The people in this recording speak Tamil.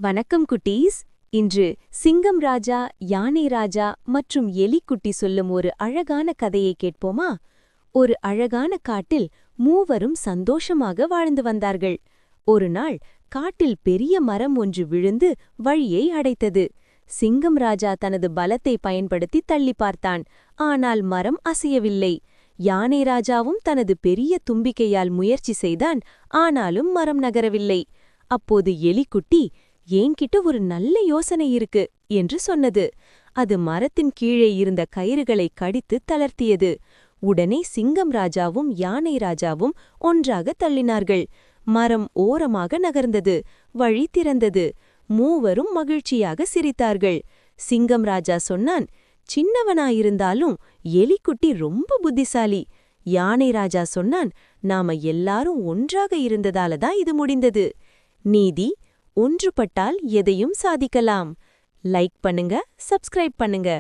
வணக்கம் குட்டீஸ். இன்று சிங்கம் ராஜா, யானை ராஜா மற்றும் எலிக்குட்டி சொல்லும் ஒரு அழகான கதையை கேட்போமா? ஒரு அழகான காட்டில் மூவரும் சந்தோஷமாக வாழ்ந்து வந்தார்கள். ஒரு நாள் காட்டில் பெரிய மரம் ஒன்று விழுந்து வழியை அடைத்தது. சிங்கம் ராஜா தனது பலத்தை பயன்படுத்தி தள்ளி பார்த்தான். ஆனால் மரம் அசையவில்லை. யானை ராஜாவும் தனது பெரிய தும்பிக்கையால் முயற்சி செய்தான். ஆனாலும் மரம் நகரவில்லை. அப்போது எலிக்குட்டி, "என்கிட்ட ஒரு நல்ல யோசனை இருக்கு" என்று சொன்னது. அது மரத்தின் கீழே இருந்த கயிறுகளை கடித்து தளர்த்தியது. உடனே சிங்கம் ராஜாவும் யானை ராஜாவும் ஒன்றாக தள்ளினார்கள். மரம் ஓரமாக நகர்ந்தது. வழி திறந்தது. மூவரும் மகிழ்ச்சியாக சிரித்தார்கள். சிங்கம் ராஜா சொன்னான், "சின்னவனாயிருந்தாலும் எலிக்குட்டி ரொம்ப புத்திசாலி." யானை ராஜா சொன்னான், "நாம எல்லாரும் ஒன்றாக இருந்ததால தான் இது முடிந்தது." நீதி: ஒன்றுபட்டால் எதையும் சாதிக்கலாம். லைக் பண்ணுங்க, சப்ஸ்கிரைப் பண்ணுங்க.